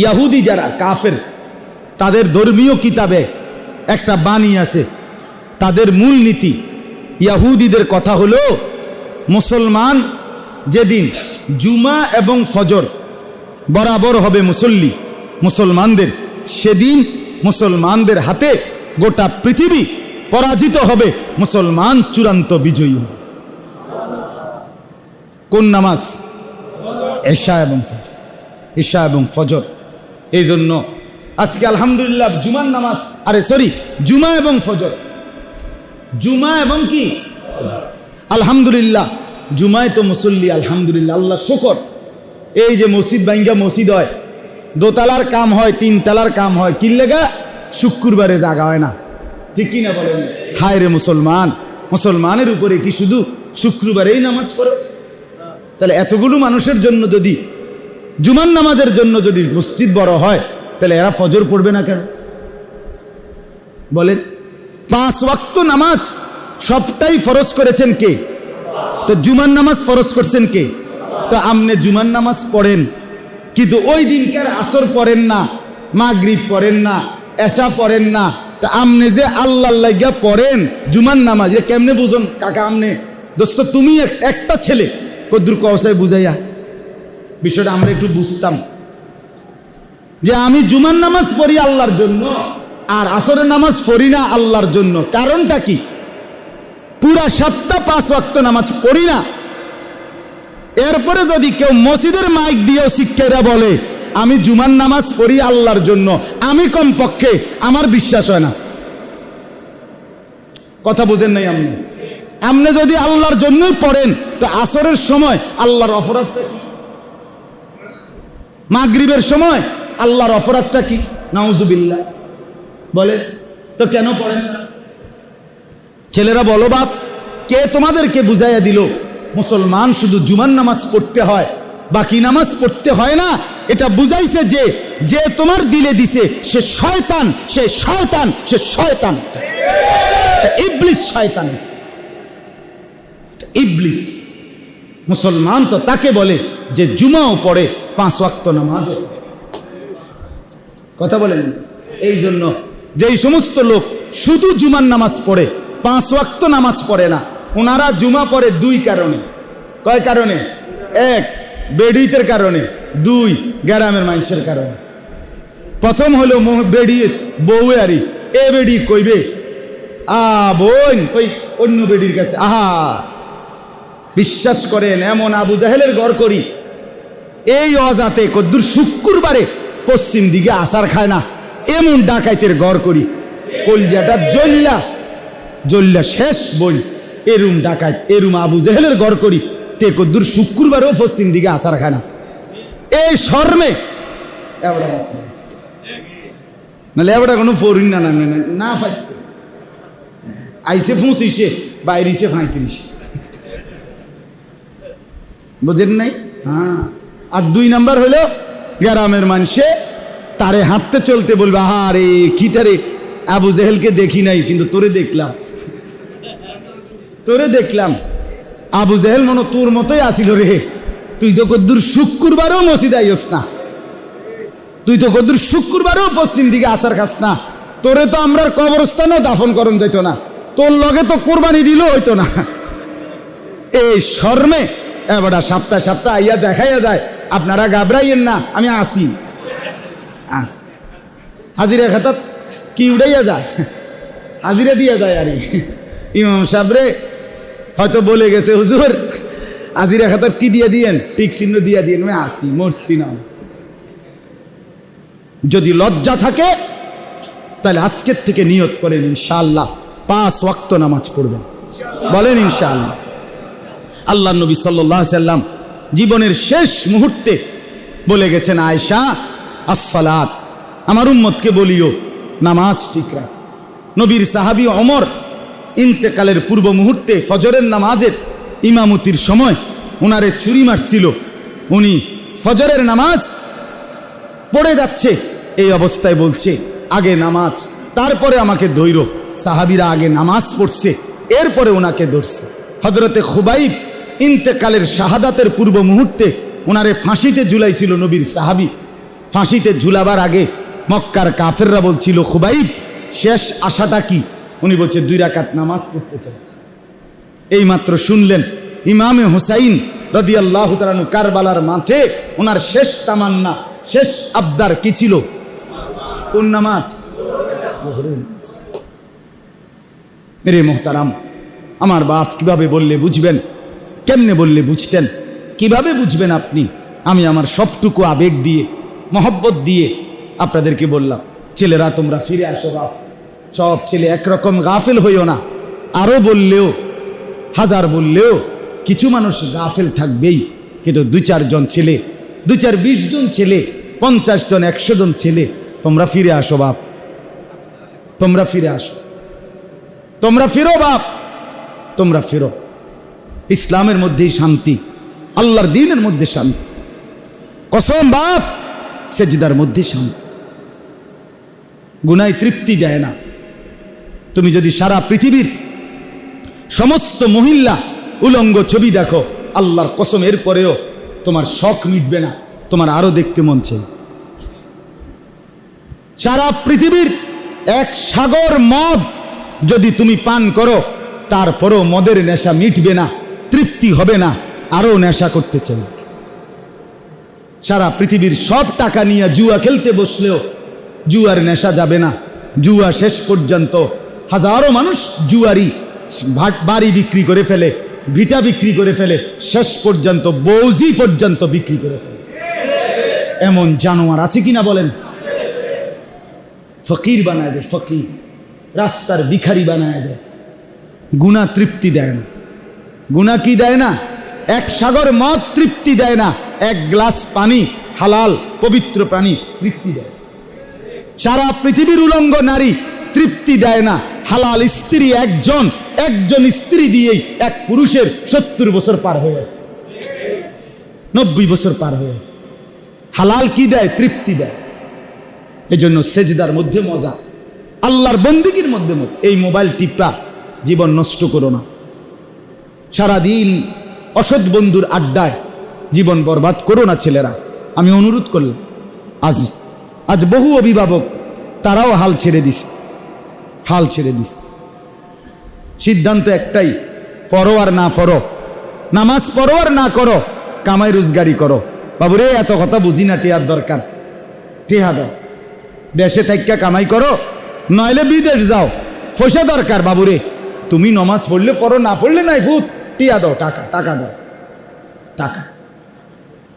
ইয়াহুদি যারা কাফের, তাদের ধর্মীয় কিতাবে একটা বাণী আছে, তাদের মূল নীতি। ইয়াহুদিদের কথা হলো, মুসলমান যেদিন জুমা এবং ফজর বরাবর হবে মুসল্লি মুসলমানদের, সেদিন মুসলমানদের হাতে গোটা পৃথিবী পরাজিত হবে, মুসলমান চূড়ান্ত বিজয়ী হবে। কোন নামাজ? এশা এবং ফজর, এশা এবং ফজর। এই জন্য আজকে আলহামদুলিল্লাহ জুমার নামাজ, জুমা এবং ফজর, জুমা এবং কি আলহামদুলিল্লাহ, জুমায় তো মুসল্লি আলহামদুলিল্লাহ, আল্লাহ শুকর। এই যে মসজিদ ভাঙ্গা মসজিদ হয়, দোতলার কাম হয়, তিনতলার কাম হয়, কি লেগা? শুক্রবারে জাগা হয় না, ঠিক কিনা বলেন? হায় রে মুসলমান, মুসলমানের উপরে কি শুধু শুক্রবারেই নামাজ ফরজ? তাহলে এতগুলো মানুষের জন্য যদি জুমার নামাজের জন্য যদি মসজিদ বড় হয়, তাহলে এরা ফজর পড়বে না কেন বলেন? 5 ওয়াক্ত নামাজ সবটাই ফরজ করেছেন কে? তো জুমার নামাজ ফরজ করছেন কে? তো আপনি জুমার নামাজ পড়েন, কিন্তু ওই দিনকার আসর পড়েন না, মাগরিব পড়েন না, এশা পড়েন না, তা আপনি যে আল্লাহর লাগিয়া পড়েন জুমার নামাজ, এ কেমনে বুঝুন কাকা? আপনি দোস্ত, তুমি একটা ছেলে কদ্দুর কওসায় বুঝাইয়া বিষয়টা আমরা একটু বুঝতাম, যে আমি জুমার নামাজ পড়ি আল্লাহর জন্য আর আসরের নামাজ পড়ি না আল্লাহর জন্য। কারণটা কি? পুরা সপ্তাহ 5 ওয়াক্ত নামাজ পড়ি না, এরপরে যদি কেউ মসজিদের মাইক দিয়েও শিক্ষারা বলে আমি জুমার নামাজ পড়ি আল্লাহর জন্য, আমি কমপক্ষে আমার বিশ্বাস হয় না। কথা বুঝেন নাই? আপনি যদি আল্লাহর জন্যই পড়েন, তো আসরের সময় আল্লাহর অপরাধটা কি? মাগরিবের সময় আল্লাহর অপরাধটা কি? নাউজুবিল্লাহ বলে, তো কেন পড়েন না? ছেলেরা বলো, বাপ কে তোমাদেরকে বুঝাইয়া দিল মুসলমান শুধু জুমার নামাজ পড়তে হয়, বাকি নামাজ পড়তে হয় না? এটা বুঝাইছে যে যে তোমার দিলে দিছে সে শয়তান, সে শয়তান, সে শয়তান, ইবলিস, শয়তান, ইবলিস। মুসলমান তো তাকে বলে যে জুমাও পড়ে, 5 ওয়াক্ত নামাজও। কথা বলেন? এই জন্য যেই সমস্ত লোক শুধু জুমার নামাজ পড়ে, 5 ওয়াক্ত নামাজ পড়ে না, ওনারা জুমা পড়ে 2 কারণে। কয় কারণে? 1 বেডিতের কারণে, 2 গ্রামের মানুষের কারণে। প্রথম হলো বেডি বউয়ারি, এ বেডি কইবে বোন ওই অন্য বেডির কাছে, বিশ্বাস করেন এমন আবু জাহেলের ঘর করি, এই অজাতে কদ্দুর শুক্রবারে পশ্চিম দিকে আসার খায় না, এমন ডাকাইতের ঘর করি, কলজাটা জ্বল্লা জ্বল্লা শেষ বোন, এরুম ডাকাইত, এরুম আবু জাহেলের ঘর করি, তে কদ্দুর শুক্রবারেও পশ্চিম দিকে আসার খায় না। এই শর্মে নাহলে এবার কোনো ফরিন না না ফাই আইসে 25, বাইরিছে 35, বুঝেন নাই? আর 2 নাম্বার হলো গ্রামের মানুষে তারে হাঁটতে চলতে বলবে, আরে কি তারে আবু জেহেলকে দেখি নাই, কিন্তু তোরে দেখলাম, তোরে দেখলাম, আবু জেহেল মনে তোর মতোই আসিল রে, তুই তো কদ্দুর শুক্রবারও মসজিদে আইস না, তুই তো কদ্দুর শুক্রবারও পশ্চিম দিকে আচার খাস না, তোরে তো আমরা কবরস্থানেও দাফন করন যাইত না, তোর লগে তো কোরবানি দিল হইতো না। এই শর্মে এবার সপ্তাহ সপ্তাহ আইয়া দেখাইয়া যায়, আপনারা ঘাবড়াইয়েন না, আমি আসি হাজিরা খাতা কি উড়াইয়া যায়, হাজিরা দিয়া যায়। আর ইমাম সাহেবরে হয়তো বলে গেছে, হুজুর হাজিরা খাতার কি দিয়ে দিয়েন, টিক চিহ্ন দিয়া দিয়েন, আমি আসি, মরছি না। যদি লজ্জা থাকে তাহলে আজকের থেকে নিয়ত করেন ইনশাআল্লাহ 5 ওয়াক্ত নামাজ পড়বেন, বলেন ইনশাআল্লাহ। আল্লাহ নবী সাল্লাল্লাহু আলাইহি সাল্লাম জীবনের শেষ মুহূর্তে বলে গেছেন, আয়েশা আসসালাত, আমার উম্মতকে বলিও নামাজ ঠিক রাখ। নবীর সাহাবী ওমর ইন্তেকালের পূর্ব মুহূর্তে ফজরের নামাজের ইমামতির সময় ওনারে ছুরি মারছিল, উনি ফজরের নামাজ পড়ে যাচ্ছে, এই অবস্থায় বলছে আগে নামাজ, তারপরে আমাকে ধৈর্য। সাহাবীরা আগে নামাজ পড়ছে, এরপরে ওনাকে ধরছে। হযরতে খুবাইব ইন্তেকালের শাহাদাতের পূর্ব মুহূর্তে ওনারে ফাঁসিতে ঝুলাইছিল নবীর সাহাবী, ফাঁসিতে ঝুলাবার আগে মক্কার কাফেররা বলছিল, খুবাইব শেষ আশাটা কি? উনি বলছে 2 রাকাত নামাজ পড়তে চাই। এইমাত্র শুনলেন ইমামে হুসাইন রাদিয়াল্লাহু তাআলা আনহু কারবালার মাঠে ওনার শেষ তামান্না, শেষ আবদার কি ছিল? কোন নামাজ? মেরে মোহতারাম, আমার বাপ কিভাবে বললে বুঝবেন? কেমনে বললে বুঝতেন? কিভাবে বুঝবেন আপনি? আমি আমার সবটুকু আবেগ দিয়ে, মহব্বত দিয়ে আপনাদেরকে বললাম, ছেলেরা তোমরা ফিরে আসো বাপ। সব ছেলে একরকম গাফেল হইও না। আরো বললেও, হাজার বললেও কিছু মানুষ গাফেল থাকবেই, কিন্তু 2-4 জন ছেলে, 2-4 20 জন ছেলে, 50 জন 100 জন ছেলে, তোমরা ফিরে আসো বাপ। তোমরা ফিরে আসো, তোমরা ফিরো বাপ, তোমরা ফিরো। ইসলামের মধ্যেই শান্তি, আল্লাহর দ্বীনের মধ্যে শান্তি। কসম বাপ, সেজদার মধ্যে শান্তি। গুনায় তৃপ্তি দেয় না। তুমি যদি সারা পৃথিবীর সমস্ত মহিলা উলঙ্গ ছবি দেখো, আল্লাহর কসম এরপরেও তোমার শখ মিটবে না, তোমার আরো দেখতে মন চাই। সারা পৃথিবীর 1 সাগর মদ যদি তুমি পান করো, তারপরও মদের নেশা মিটবে না, তৃপ্তি হবে না, আরো নেশা করতে চাই। সারা পৃথিবীর সব টাকা নিয়ে জুয়া খেলতে বসলেও জুয়ার নেশা যাবে না। জুয়া শেষ পর্যন্ত হাজারো মানুষ জুয়ারি বাড়ি বিক্রি করে ফেলে, ভিটা বিক্রি করে ফেলে, শেষ পর্যন্ত বৌজি পর্যন্ত বিক্রি করে ফেলে। এমন জানোয়ার আছে কিনা বলেন? ফকির বানায় দেয়, ফকির রাস্তার ভিখারি বানায় দেয়। গুনাহ তৃপ্তি দেয় না। গুনাহ কি দেয় না? 1 সাগর মদ তৃপ্তি দেয় না, 1 গ্লাস পানি, হালাল পবিত্র পানি তৃপ্তি দেয়। সারা পৃথিবীর উলঙ্গ নারী তৃপ্তি দেয় না। হালাল স্ত্রী একজন স্ত্রী দিয়েই এক পুরুষের 70 বছর পার হয়ে যায়, 90 বছর পার হয়ে যায়। হালাল কি দেয়? তৃপ্তি দেয়। এজন্য সেজদার মধ্যে মজা, আল্লাহর বন্দেগীর মধ্যে মজা। এই মোবাইল টিপা জীবন নষ্ট করো না। সারাদিন অসৎ বন্ধুর আড্ডায় জীবন বরবাদ করো না ছেলেরা। আমি অনুরোধ করলাম, আজ বহু অভিভাবক তারাও হাল ছেড়ে দিছে, হাল ছেড়ে দিছে। সিদ্ধান্ত একটাই, পড়ো আর না পড়ো, নামাজ পড়ো আর না করো, কামাই রোজগারি করো। বাবুরে এত কথা বুঝি না, টিয়ার দরকার, টিহা দাও। দেশে থাইকা কামাই করো, নইলে বিদেশ যাও, পয়সা দরকার। বাবুরে তুমি নমাজ পড়লে পড়ো, না পড়লে নাই, ফুট টিয়া দাও, টাকা টাকা দাও, টাকা।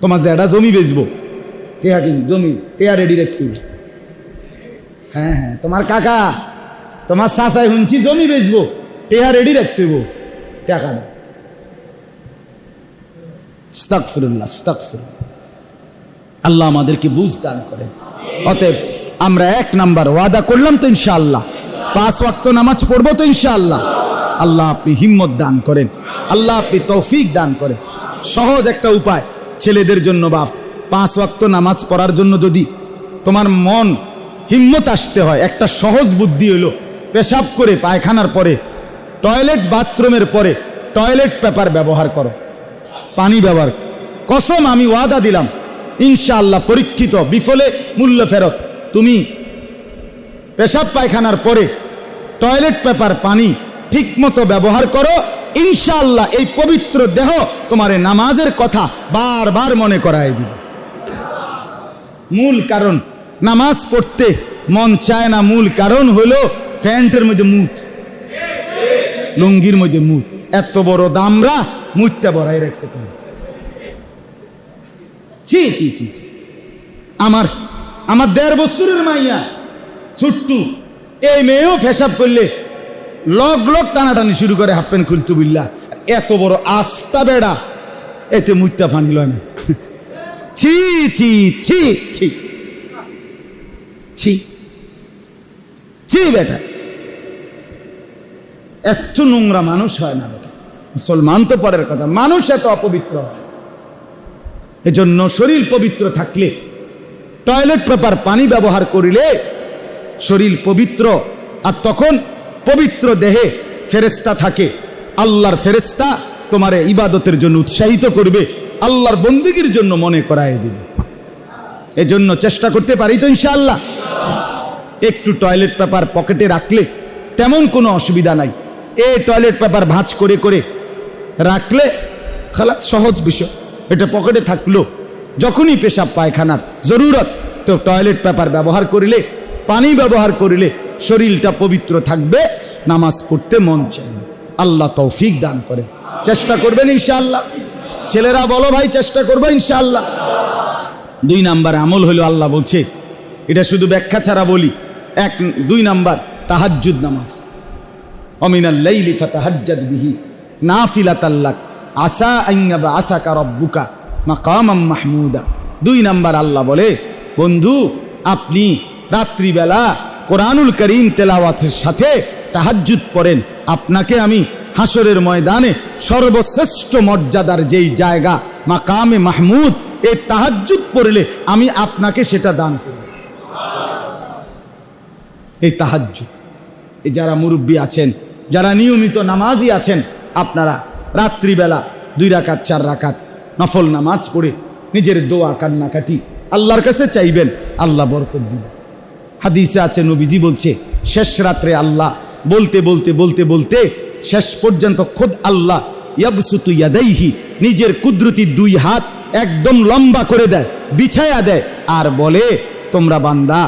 তোমার যেটা জমি বেচবো, টিয়া কিন, জমি টিয়া রেডি রাখতে। হ্যাঁ হ্যাঁ, তোমার কাকা, তোমার চাচাই শুনছি জমি বেচবো, টিয়া রেডি রাখতে, টাকা দাও। আস্তাগফিরুল্লাহ, আস্তাগফিরুল্লাহ। আল্লাহ আমাদেরকে বুঝ দান করেন। অতএব আমরা 1 নাম্বার ওয়াদা করলাম তো ইনশাআল্লাহ, 5 ওয়াক্ত নামাজ পড়বো তো ইনশাআল্লাহ। আল্লাহ আপনি হিম্মত দান করেন, আল্লাহ আপনি তৌফিক দান করেন। সহজ একটা উপায় ছেলেদের জন্য বাপ, 5 ওয়াক্ত নামাজ পড়ার জন্য যদি তোমার মন হিম্মত আসতে হয়, একটা সহজ বুদ্ধি হলো, পেশাব করে পায়খানার পরে, টয়লেট বাথরুমের পরে টয়লেট পেপার ব্যবহার করো, পানি ব্যবহার। কসম, আমি ওয়াদা দিলাম ইনশাআল্লাহ, পরীক্ষিত, বিফলে মূল্য ফেরত। তুমি পেশাব পায়খানার পরে টয়লেট পেপার, পানি ঠিক মতো ব্যবহার করো, ইনশাআল্লাহ এই পবিত্র দেহ তোমার নামাজের কথা বারবার মনে করায় দিবে। মূল কারণ নামাজ পড়তে মন চায় না, মূল কারণ হলো প্যান্টের মধ্যে মুত, লুঙ্গির মধ্যে মুত। এত বড় দামরা মুতটা বড়াই রাখছে তুমি। ছি ছি ছি ছি। আমার 1.5 বছরের মাইয়া ছুট্টু, এই মেয়েও পেশাব করলে লগ লগ টানাটানি শুরু করে, হাফ প্যান্ট খুলতু বিল্লা। এত বড় আস্তা বেড়া, এতে মুত্তা ফানি লয় না। ছি ছি ছি ছি ছি ছি। বেটা এত নোংরা মানুষ হয় না বেটা। মুসলমান তো পরের কথা, মানুষ এত অপবিত্র হয়। এজন্য শরীর পবিত্র থাকলে, টয়লেট পেপার পানি ব্যবহার করিলে শরীর পবিত্র, আর তখন পবিত্র দেহে ফেরেশতা থাকে। আল্লাহর ফেরেশতা তোমার ইবাদতের জন্য উৎসাহিত করবে, আল্লাহর বন্দেগীর জন্য মনে করায় দিবে। এজন্য চেষ্টা করতে পারি তো ইনশাআল্লাহ। একটু টয়লেট পেপার পকেটে রাখলে তেমন কোনো অসুবিধা নাই। এই টয়লেট পেপার ভাঁজ করে করে রাখলে খালাস, সহজ বিষয়। এটা পকেটে থাকলো, যখনই পেশাব পায়খানার জরুরত তো টয়লেট পেপার ব্যবহার করিলে, পানি ব্যবহার করিলে শরীরটা পবিত্র থাকবে, নামাজ পড়তে মন চাইবে। আল্লাহ তৌফিক দান করে। চেষ্টা করবেন ইনশাআল্লাহ। ছেলেরা বলো ভাই, চেষ্টা করবো ইনশাআল্লাহ। 2 নাম্বার আমল হলো, আল্লাহ বলছে, এটা শুধু ব্যাখ্যা ছাড়া বলি। 2 নাম্বার তাহাজ্জুদ নামাজ। অমিনাল লাইলি ফাতাহাজ্জাদ বিহি নাফিলাতাল লাক আসা আন ইয়াবআসাকা রাব্বুকা মাকামাম মাহমুদা। 2 নাম্বার আল্লাহ বলে, বন্ধু আপনি রাত্রিবেলা কোরআনুল কারীম তেলাওয়াতের সাথে তাহাজ্জুদ পড়েন, আপনাকে আমি হাসরের ময়দানে সর্বশ্রেষ্ঠ মর্যাদার যেই জায়গা মাকামে মাহমুদ, এই তাহাজ্জুদ পড়লে আমি আপনাকে সেটা দান করব। এই তাহাজ্জুদ, এই যারা মুরব্বী আছেন, যারা নিয়মিত নামাজি আছেন, আপনারা রাত্রিবেলা 2 রাকাত 4 রাকাত নফল নামাজ পড়ে নিজের দোয়া কান্নাকাটি আল্লাহর কাছে চাইবেন, আল্লাহ বরকত দিবেন। হাদিসে আছে, নবীজি বলছে, শেষ রাত্রে আল্লাহ বলতে বলতে বলতে বলতে শেষ পর্যন্ত খোদ আল্লাহ ইয়াবসুতু ইয়াদাইহি, নিজের কুদরতি 2 হাত একদম লম্বা করে দেয়, বিছায়া দেয়, আর বলে, তোমরা বান্দা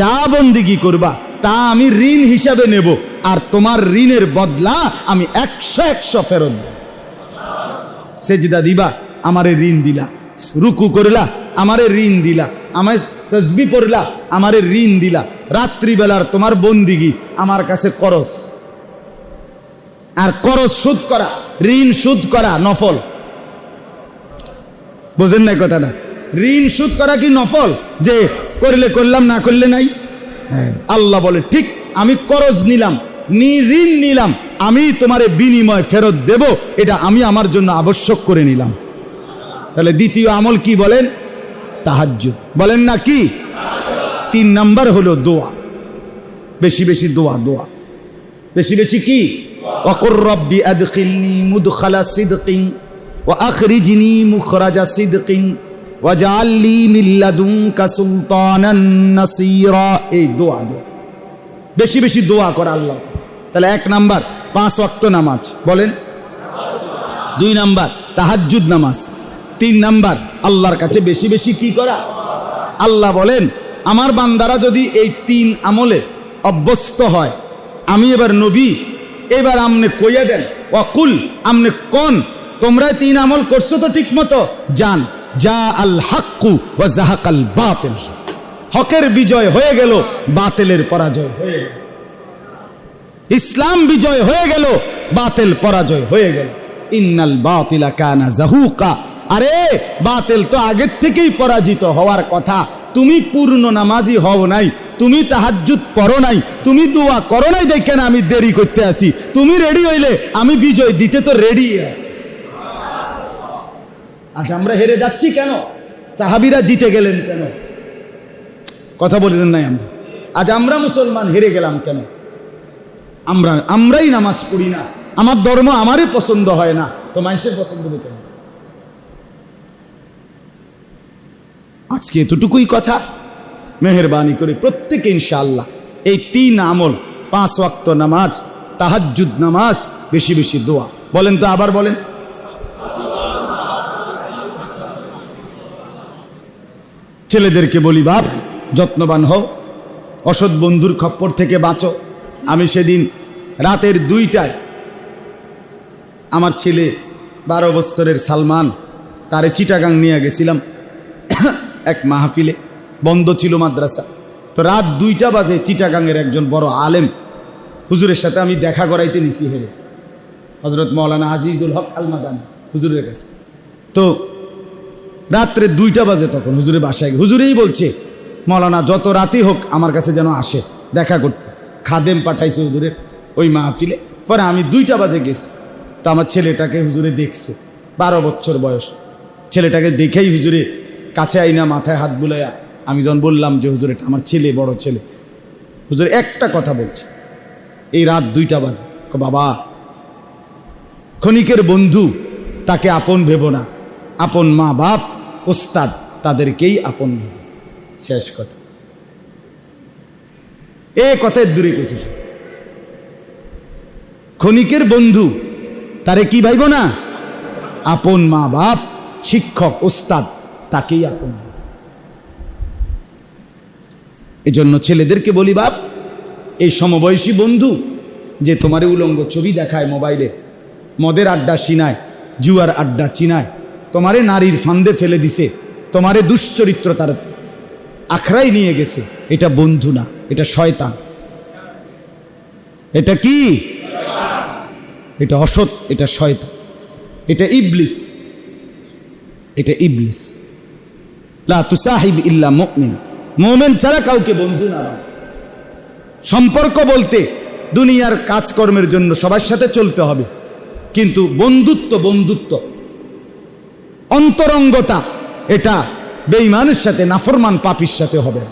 যা বন্দিগি করবা তা আমি ঋণ হিসাবে নেব, আর তোমার ঋণের বদলা আমি 100 ফেরত দেব। সেজদা দিবা, আমারে ঋণ দিলা, রুকু করলা, আমারে ঋণ দিলা, আমায় তাসবিহ পড়লা, আমারে ঋণ দিলা। রাত্রিবেলার তোমার বন্দিগি আমার কাছে করস, আর করস সুদ করা, ঋণ সুদ করা নফল। বোঝেন না কথাটা? ঋণ সুদ করা কি নফল? যে করলে করলাম, না করলে নাই। আল্লাহ বলে, ঠিক আমি করজ নিলাম, ঋণ নিলাম, আমি তোমারে বিনিময় ফেরত দেব, এটা আমি আমার জন্য আবশ্যক করে নিলাম। তাহলে দ্বিতীয় আমল কি বলেন? তাহাজ্জুদ। বলেন না কি? 3 নাম্বার হলো দোয়া। বেশি বেশি দোয়া, দোয়া বেশি বেশি কি? ওয়াকুর রব্বি আদখিলনি মুদখালা সিদকিন ওয়া আখরিজনি মুখরাজা সিদকিন ওয়াজআল লি মিন লাদুনকা সুলতানান নাসীরা। এই দোয়া, দোয়া বেশি বেশি দোয়া করা আল্লাহ। তাহলে 1 নাম্বার 5 ওয়াক্ত নামাজ, বলেন। 2 নাম্বার তাহাজ্জুদ নামাজ। 3 নাম্বার আল্লাহর কাছে বেশি বেশি কি করা? আল্লাহ বলেন, আমার বান্দারা যদি এই 3 আমলে অভ্যস্ত হয়, আমি এবার নবী, এবার আমনে কইয়া দেন, ওয়াকুল আমনে কোন, তোমরা 3 আমল করছো তো ঠিক মতো, জান যা আল হাক্কু ওয়া জাহাকাল বাতিল, হকের বিজয় হয়ে গেল, বাতিলের পরাজয় হয়ে গেল। ইসলাম বিজয় হয়ে গেল, বাতিল পরাজয় হয়ে গেল। ইন্নাল বাতিলা কানা জাহুকা। আরে বাতিল তো আগের থেকেই পরাজিত হওয়ার কথা। তুমি পূর্ণ নামাজি হও নাই, তুমি তাহাজ্জুদ পড়ো নাই, তুমি দোয়া করো নাই, দেখেন আমি দেরি করতে আসি। তুমি রেডি হইলে আমি বিজয় দিতে তো রেডি আছি। আজ আমরা হেরে যাচ্ছি কেন? সাহাবীরা জিতে গেলেন কেন? কথা বলেছেন নাই? আমরা আজ আমরা মুসলমান হেরে গেলাম কেন? আমরাই নামাজ পড়ি না, আমার ধর্ম আমারই পছন্দ হয় না, তো মানুষের পছন্দ হবে কেন? আজকে এতটুকুই কথা। মেহেরবানি করে প্রত্যেকে ইনশাআল্লাহ এই 3 আমল, 5 ওয়াক্ত নামাজ, তাহাজ্জুদ নামাজ, বেশি বেশি দোয়া। বলেন তো, আবার বলেন। ছেলেদেরকে বলি, বাপ যত্নবান হও, অসৎ বন্ধুর খপ্পর থেকে বাঁচো। আমি সেদিন রাতের 2টায় আমার ছেলে 12 বছরের সালমান, তারে চিটাগাং নিয়ে গেছিলাম এক মাহফিলে, বন্ধ ছিল মাদ্রাসা। তো রাত 2টা বাজে চিটাগাংয়ের একজন বড় আলেম হুজুরের সাথে আমি দেখা করাইতে নিছি হেরে, হজরত মৌলানা আজিজুল হক আল মাদানী হুজুরের কাছে। তো রাত্রে 2টা বাজে, তখন হুজুরের বাসায়, হুজুরেই বলছে, মৌলানা যত রাতই হোক আমার কাছে যেন আসে দেখা করতে। খাদেম পাঠাইছে হুজুরের ওই মাহফিলে। পরে আমি 2টা বাজে গেছি। তো আমার ছেলেটাকে হুজুরে দেখছে, 12 বছর বয়স। ছেলেটাকে দেখেই হুজুরে কাছে আইনা মাথায় হাত বুলাইয়া, আমি যখন বললাম যে হুজুর এটা আমার ছেলে, বড় ছেলে, হুজুর একটা কথা বলছে, এই রাত 2টা বাজে, বাবা ক্ষণিকের বন্ধু তাকে আপন ভেবো না, আপন মা বাপ ওস্তাদ তাদেরকেই আপন ভেবো। শেষ কথা। এ কথায় দূরে গেছে। ক্ষণিকের বন্ধু তারে কি ভাইব না? আপন মা বাপ, শিক্ষক, ওস্তাদ, তাকেই আপন। এজন্য ছেলেদেরকে বলি, বাপ, এই সমবয়সী বন্ধু যে তোমারে উলঙ্গ ছবি দেখায় মোবাইলে, মদের আড্ডা চিনায়, জুয়ার আড্ডা চিনায়, তোমারে নারীর ফান্দে ফেলে দিছে, তোমারে দুশ্চরিত্রতার আখড়াই নিয়ে গেছে, এটা বন্ধু না, এটা শয়তান। এটা কি? এটা অসৎ, এটা শয়তান, এটা ইবলিস, এটা ইবলিস। লা তুসাহিব ইল্লা মুমিন, মুমিন ছাড়া কাউকে বন্ধু না। সম্পর্ক বলতে দুনিয়ার কাজকর্মের জন্য সবার সাথে চলতে হবে, কিন্তু বন্ধুত্ব, বন্ধুত্ব, অন্তরঙ্গতা, এটা বেঈমানের সাথে, নাফরমান পাপীর সাথে হবে।